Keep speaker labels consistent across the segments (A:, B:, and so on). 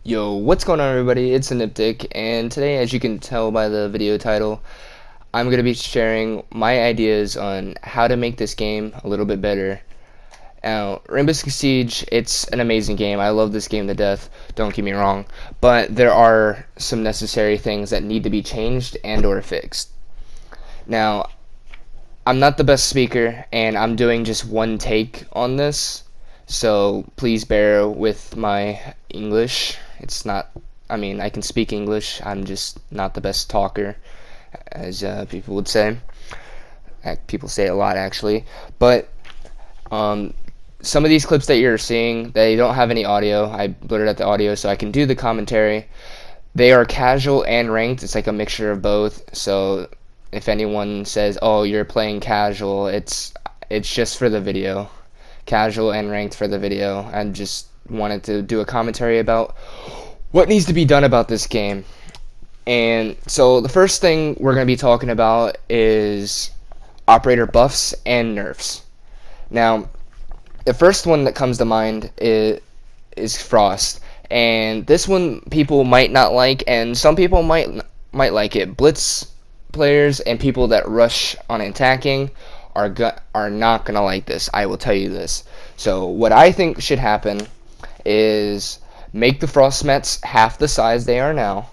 A: Yo, what's going on everybody? It's Aniptic, and today, as you can tell by the video title, I'm going to be sharing my ideas on how to make this game a little bit better. Now, Rainbow Six Siege, it's an amazing game. I love this game to death, don't get me wrong, but there are some necessary things that need to be changed and or fixed. Now, I'm not the best speaker, and I'm doing just one take on this, so please bear with my English. It's not, I can speak English, I'm just not the best talker, as people would say. People say it a lot, actually. But some of these clips that you're seeing, they don't have any audio. I blurred out the audio so I can do the commentary. They are casual and ranked. It's like a mixture of both. So if anyone says, "Oh, you're playing casual," it's just for the video. Casual and ranked for the video. I just wanted to do a commentary about what needs to be done about this game. And so the first thing we're going to be talking about is operator buffs and nerfs. Now, the first one that comes to mind is Frost, and this one people might not like, and some people might like it. Blitz players and people that rush on attacking are not gonna like this. I will tell you this. So what I think should happen is make the Frost Mets half the size they are now,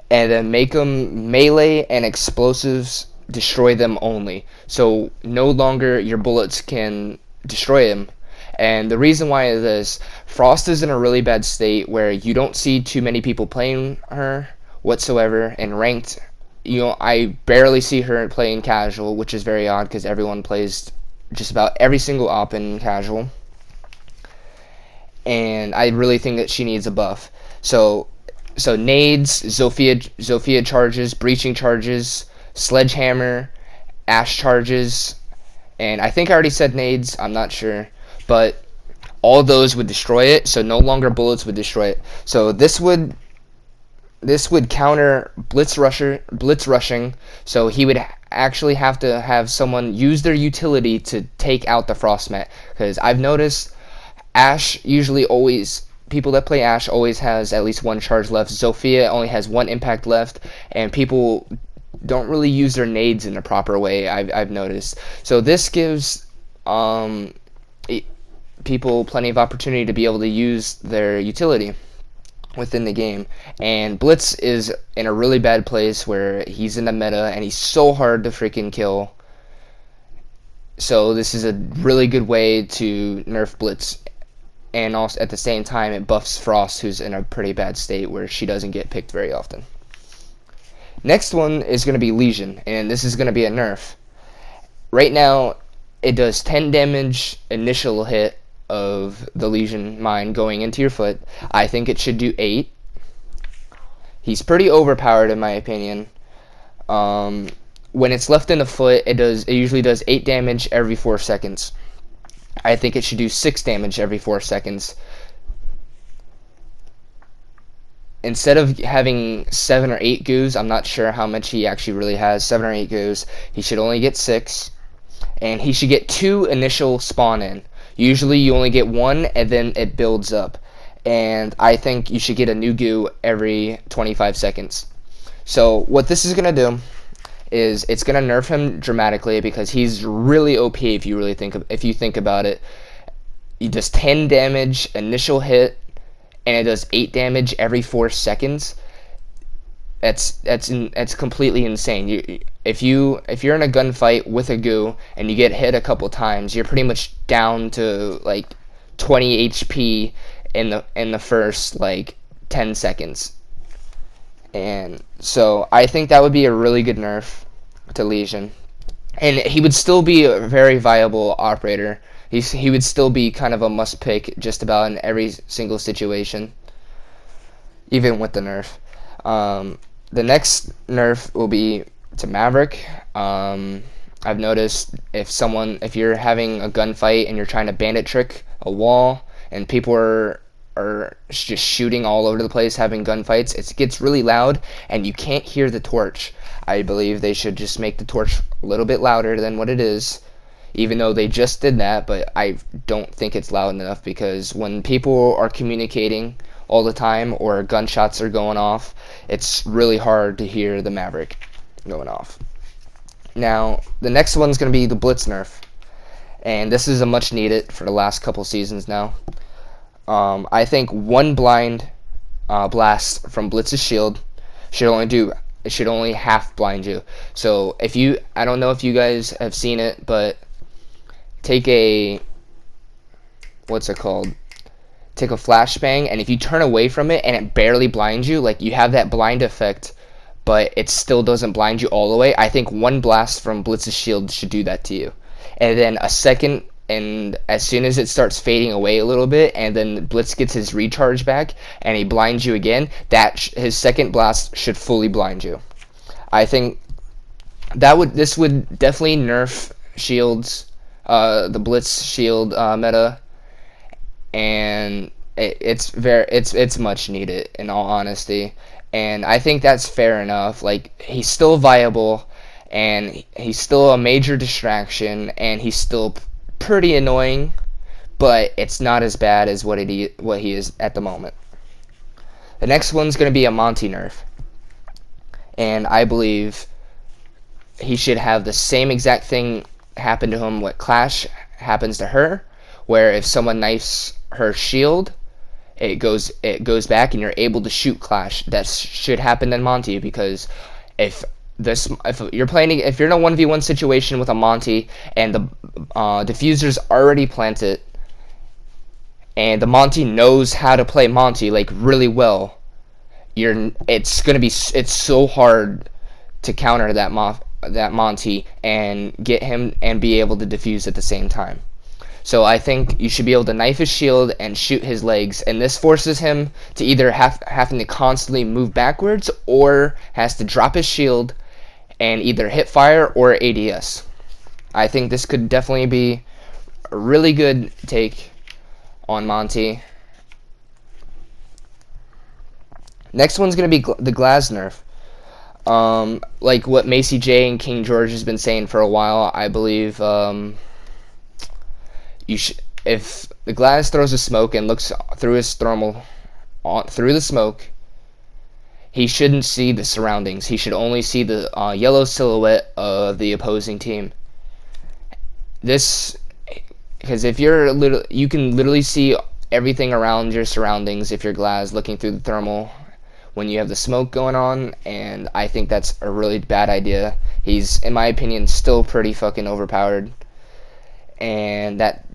A: and then make them melee and explosives destroy them only. So no longer your bullets can destroy him. And the reason why is this: Frost is in a really bad state where you don't see too many people playing her whatsoever in ranked. I barely see her playing casual, which is very odd because everyone plays just about every single op in casual. And I really think that she needs a buff. So nades, Zofia charges, breaching charges, sledgehammer, ash charges, and I think I already said nades, I'm not sure, but all those would destroy it, so no longer bullets would destroy it. So this would counter blitz rushing, so he would actually have to have someone use their utility to take out the Frostmat, because I've noticed Ash people that play Ash always has at least one charge left. Zofia only has one impact left, and people don't really use their nades in the proper way, I've noticed. So this gives people plenty of opportunity to be able to use their utility within the game. And Blitz is in a really bad place where he's in the meta and he's so hard to freaking kill. So this is a really good way to nerf Blitz, and also at the same time it buffs Frost, who's in a pretty bad state where she doesn't get picked very often. Next one is going to be Lien, and this is going to be a nerf. Right now, it does 10 damage initial hit of the Lien mine going into your foot. I think it should do 8. He's pretty overpowered in my opinion. When it's left in the foot, it usually does 8 damage every 4 seconds. I think it should do 6 damage every 4 seconds. Instead of having 7 or 8 goos, I'm not sure how much he actually really has, 7 or 8 goos, he should only get 6, and he should get 2 initial spawn in. Usually you only get 1, and then it builds up, and I think you should get a new goo every 25 seconds. So what this is going to do is it's going to nerf him dramatically, because he's really OP if you think about it. He does 10 damage initial hit, and it does 8 damage every 4 seconds. That's completely insane. If you're in a gunfight with a goo and you get hit a couple times, you're pretty much down to like 20 HP in the first like 10 seconds. And so I think that would be a really good nerf to Lien, and he would still be a very viable operator. He would still be kind of a must pick just about in every single situation, even with the nerf. The next nerf will be to Maverick. I've noticed if you're having a gunfight and you're trying to bandit trick a wall and people are just shooting all over the place having gunfights, it gets really loud and you can't hear the torch. I believe they should just make the torch a little bit louder than what it is, even though they just did that, but I don't think it's loud enough, because when people are communicating all the time or gunshots are going off, it's really hard to hear the Maverick going off. Now, the next one's going to be the blitz nerf, and this is a much needed for the last couple seasons now. I think one blind blast from Blitz's shield should only half blind you. So I don't know if you guys have seen it, but take a, what's it called? Take a flashbang, and if you turn away from it and it barely blinds you, like you have that blind effect, but it still doesn't blind you all the way, I think one blast from Blitz's shield should do that to you. And then a second, and as soon as it starts fading away a little bit, and then Blitz gets his recharge back, and he blinds you again, his second blast should fully blind you. I think this would definitely nerf shields, the Blitz shield meta, and it's much needed in all honesty. And I think that's fair enough. Like, he's still viable, and he's still a major distraction, and he's still pretty annoying, but it's not as bad as what he is at the moment. The next one's going to be a Monty nerf, and I believe he should have the same exact thing happen to him what Clash happens to her, where if someone knifes her shield, it goes back and you're able to shoot Clash. That should happen in Monty, because if you're in a 1v1 situation with a Monty and the diffuser's already planted, and the Monty knows how to play Monty like really well, it's so hard to counter that Monty and get him and be able to defuse at the same time. So I think you should be able to knife his shield and shoot his legs, and this forces him to either having to constantly move backwards, or has to drop his shield and either hit fire or ADS. I think this could definitely be a really good take on Monty. Next one's going to be the Glaz nerf. Like what Macy J and King George has been saying for a while, I believe if the Glaz throws a smoke and looks through his thermal through the smoke, he shouldn't see the surroundings. He should only see the yellow silhouette of the opposing team. Because if you can literally see everything around your surroundings if you're Glaz looking through the thermal when you have the smoke going on, and I think that's a really bad idea. He's, in my opinion, still pretty fucking overpowered, and that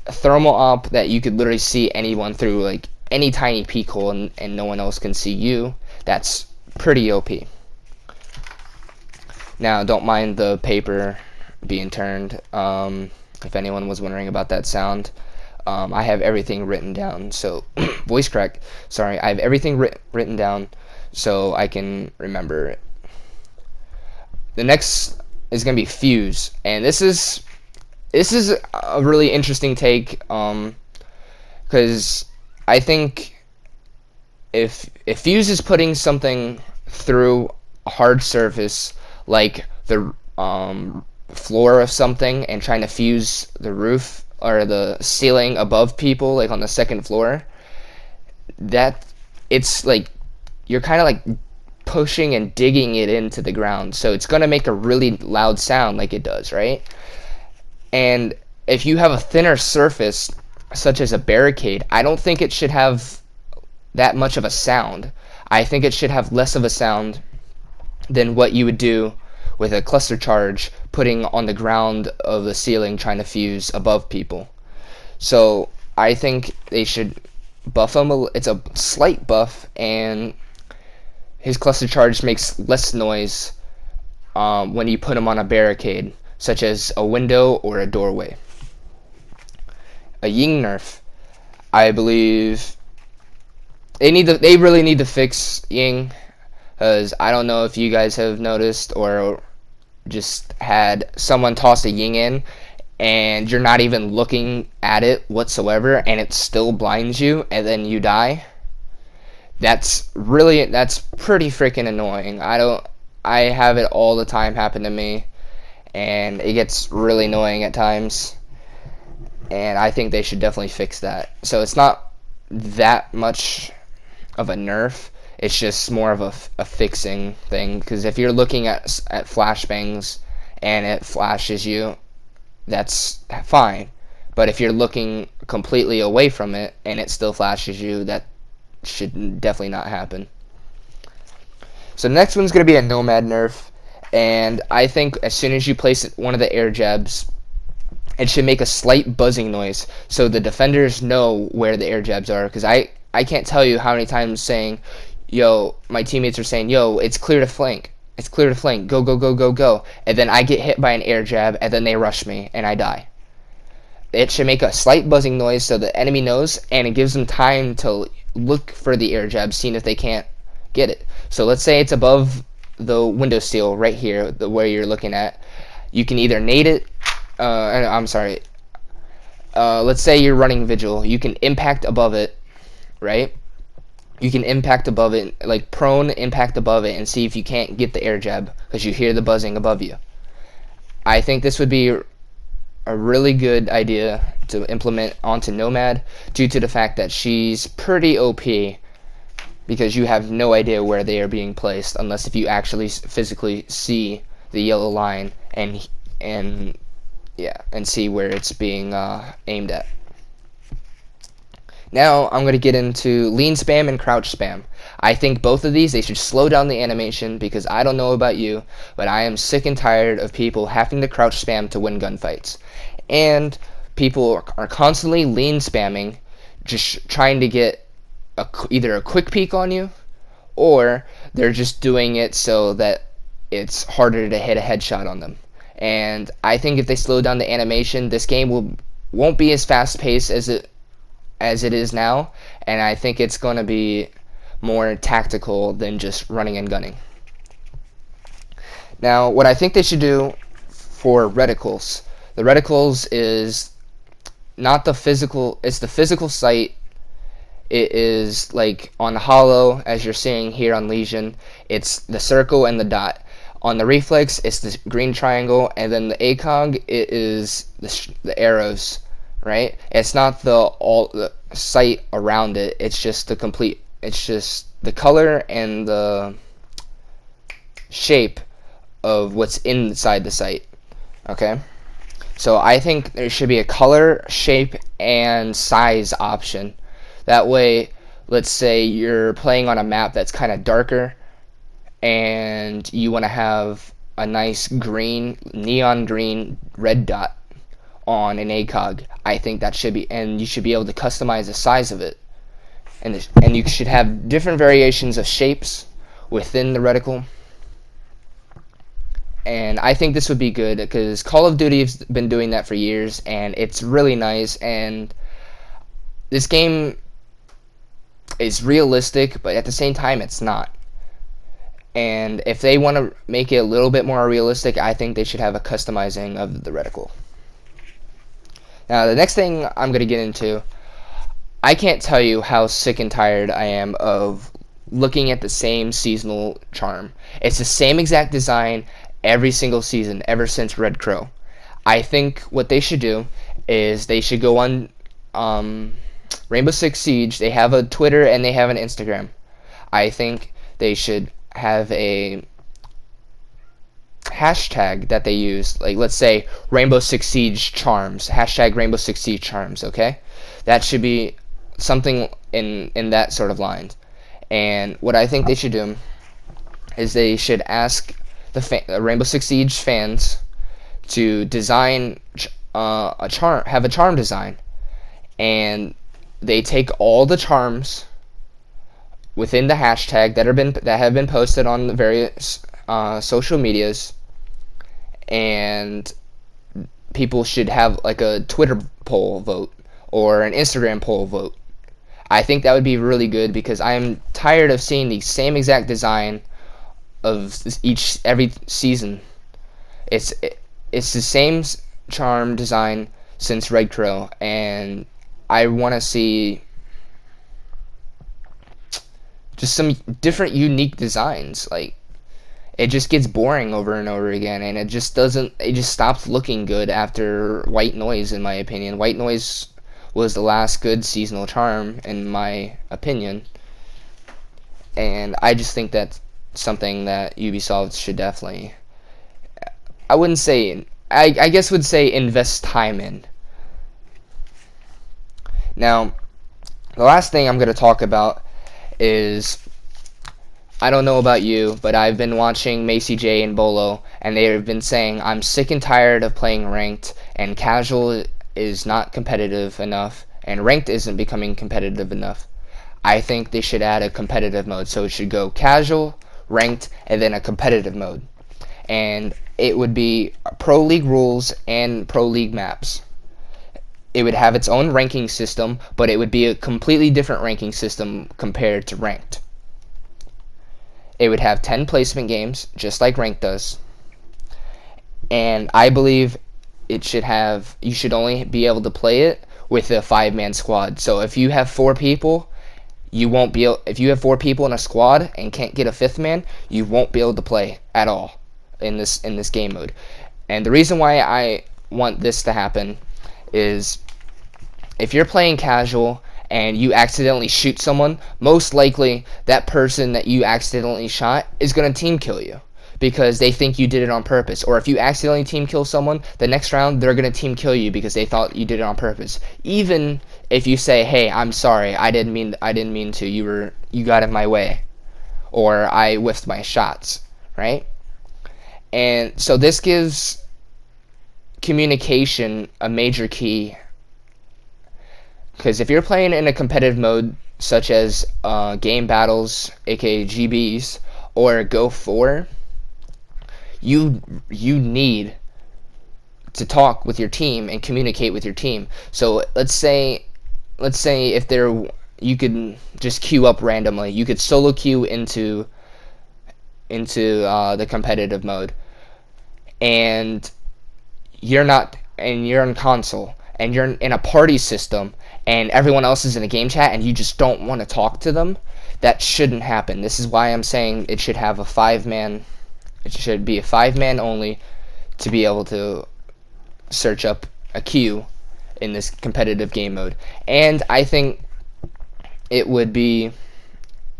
A: thermal op that you could literally see anyone through, like any tiny peek hole, and no one else can see you, that's pretty OP. Now, don't mind the paper being turned. If anyone was wondering about that sound, I have everything written down, so voice crack, sorry, I have everything written down so I can remember it. The next is going to be Fuse, and this is a really interesting take, because I think if Fuse is putting something through a hard surface like the floor of something and trying to fuse the roof or the ceiling above people, like on the second floor, that it's like you're kind of like pushing and digging it into the ground, so it's gonna make a really loud sound like it does, right? And if you have a thinner surface such as a barricade, I don't think it should have that much of a sound. I think it should have less of a sound than what you would do with a cluster charge putting on the ground of the ceiling trying to fuse above people. So I think they should buff him. It's a slight buff, and his cluster charge makes less noise when you put him on a barricade, such as a window or a doorway. A Ying nerf, I believe they really need to fix Ying, because I don't know if you guys have noticed or just had someone toss a Ying in and you're not even looking at it whatsoever and it still blinds you and then you die. That's pretty freaking annoying. I have it all the time happen to me, and it gets really annoying at times, and I think they should definitely fix that. So it's not that much of a nerf. It's just more of a fixing thing, because if you're looking at flashbangs and it flashes you, that's fine. But if you're looking completely away from it and it still flashes you, that should definitely not happen. So the next one's going to be a Nomad nerf, and I think as soon as you place one of the air jabs, it should make a slight buzzing noise so the defenders know where the air jabs are, because I can't tell you how many times saying, yo, my teammates are saying, yo, it's clear to flank. It's clear to flank. Go, go, go, go, go. And then I get hit by an air jab, and then they rush me, and I die. It should make a slight buzzing noise so the enemy knows, and it gives them time to look for the air jab, seeing if they can't get it. So let's say it's above the window seal right here, where you're looking at. You can either nade it. I'm sorry. Let's say you're running Vigil. You can impact above it, right? You can impact above it, like prone impact above it, and see if you can't get the air jab because you hear the buzzing above you. I think this would be a really good idea to implement onto Nomad, due to the fact that she's pretty OP, because you have no idea where they are being placed unless if you actually physically see the yellow line and see where it's being aimed at. Now I'm going to get into Lien spam and crouch spam. I think both of these, they should slow down the animation, because I don't know about you, but I am sick and tired of people having to crouch spam to win gunfights. And people are constantly Lien spamming, just trying to get either a quick peek on you, or they're just doing it so that it's harder to hit a headshot on them. And I think if they slow down the animation, this game won't be as fast paced as it is now, and I think it's going to be more tactical than just running and gunning. Now, what I think they should do for Reticles, the Reticles is not the physical, it's the physical sight. It is like on Hollow, as you're seeing here on Legion, it's the circle and the dot. On the Reflex, it's the green triangle, and then the ACOG, it is the arrows, right? It's not the sight around it. It's just the complete. It's just the color and the shape of what's inside the sight. Okay. So I think there should be a color, shape, and size option. That way, let's say you're playing on a map that's kind of darker, and you want to have a nice green, neon green, red dot on an ACOG. I think that should be, and you should be able to customize the size of it, and you should have different variations of shapes within the reticle. And I think this would be good, because Call of Duty has been doing that for years, and it's really nice. And this game is realistic, but at the same time it's not. And if they want to make it a little bit more realistic, I think they should have a customizing of the reticle. Now, the next thing I'm going to get into, I can't tell you how sick and tired I am of looking at the same seasonal charm. It's the same exact design every single season, ever since Red Crow. I think what they should do is they should go on Rainbow Six Siege. They have a Twitter and they have an Instagram. I think they should have a hashtag that they use, like let's say Rainbow Six Siege charms, hashtag Rainbow Six Siege charms. Okay, that should be something in that sort of line. And what I think they should do is they should ask the Rainbow Six Siege fans to design a charm, have a charm design, and they take all the charms within the hashtag that have been posted on the various social medias, and people should have like a Twitter poll vote or an Instagram poll vote. I think that would be really good, because I am tired of seeing the same exact design of every season. It's the same charm design since Red Crow, and I want to see just some different, unique designs. Like, it just gets boring over and over again, and it just stops looking good after White Noise, in my opinion. White Noise was the last good seasonal charm, in my opinion. And I just think that's something that Ubisoft should definitely, I wouldn't say, I guess would say invest time in. Now, the last thing I'm going to talk about is, I don't know about you, but I've been watching Macy J and Bolo, and they have been saying, I'm sick and tired of playing ranked, and casual is not competitive enough, and ranked isn't becoming competitive enough. I think they should add a competitive mode, so it should go casual, ranked, and then a competitive mode. And it would be Pro League rules and Pro League maps. It would have its own ranking system, but it would be a completely different ranking system compared to ranked. It would have 10 placement games, just like ranked does. And I believe it should have, you should only be able to play it with a 5-man squad. So if you have 4 people, you won't be able, if you have 4 people in a squad and can't get a 5th man, you won't be able to play at all in this game mode. And the reason why I want this to happen is, if you're playing casual and you accidentally shoot someone, most likely that person that you accidentally shot is going to team kill you, because they think you did it on purpose. Or if you accidentally team kill someone, the next round they're going to team kill you because they thought you did it on purpose. Even if you say, "Hey, I'm sorry, I didn't mean to. You got in my way," or "I whiffed my shots," right? And so this gives communication a major key, because if you're playing in a competitive mode such as game battles, aka GBs, or Go 4, you need to talk with your team and communicate with your team. So let's say if you could just queue up randomly. You could solo queue into the competitive mode, and you're in console, and you're in a party system, and everyone else is in a game chat, and you just don't want to talk to them. That shouldn't happen. This is why I'm saying it should have a 5-man. It should be a 5-man only to be able to search up a queue in this competitive game mode. And I think it would be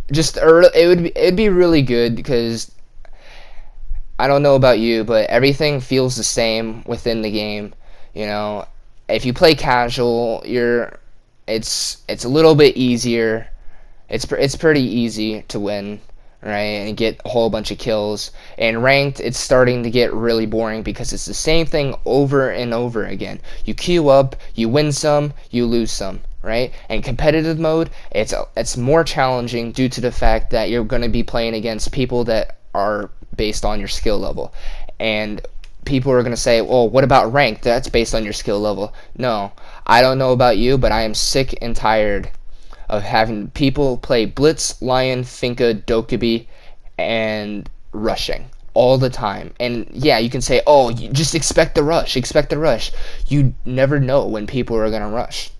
A: it'd be really good, because I don't know about you, but everything feels the same within the game. You know, if you play casual, it's a little bit easier. It's pretty easy to win, right, and get a whole bunch of kills. And ranked, it's starting to get really boring, because it's the same thing over and over again. You queue up, you win some, you lose some, right? And competitive mode, it's more challenging due to the fact that you're going to be playing against people that are based on your skill level. And people are going to say, well, what about ranked? That's based on your skill level. No, I don't know about you, but I am sick and tired of having people play blitz, Lien, Finka, Dokkaebi, and rushing all the time. And yeah, you can say, oh, you just expect the rush, You never know when people are going to rush.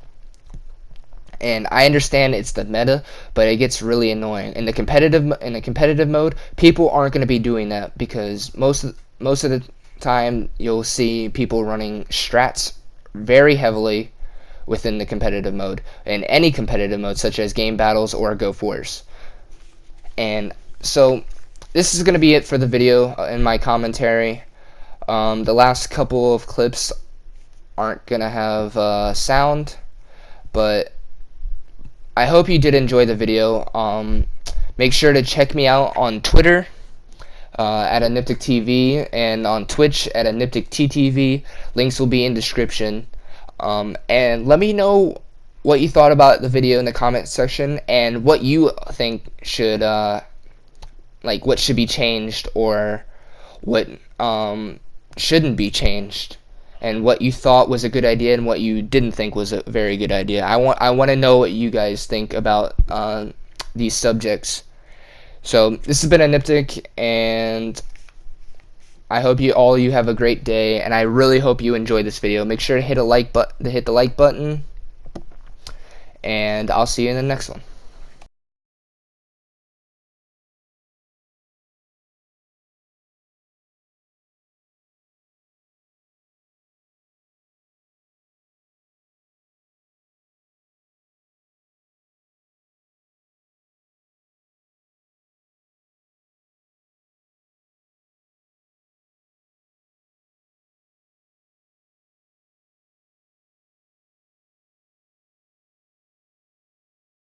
A: And I understand it's the meta, but it gets really annoying. In the competitive mode, people aren't going to be doing that, because most of the time you'll see people running strats very heavily within the competitive mode, in any competitive mode such as game battles or Go 4s. And so this is going to be it for the video in my commentary. The last couple of clips aren't going to have sound, but I hope you did enjoy the video. Make sure to check me out on Twitter at AnipticTV, and on Twitch at AnipticTTV. Links will be in description. And let me know what you thought about the video in the comment section, and what you think should what should be changed, or what shouldn't be changed, and what you thought was a good idea and what you didn't think was a very good idea. I want to know what you guys think about these subjects. So this has been Aniptic, and I hope you have a great day, and I really hope you enjoyed this video. Make sure to hit the like button, and I'll see you in the next one.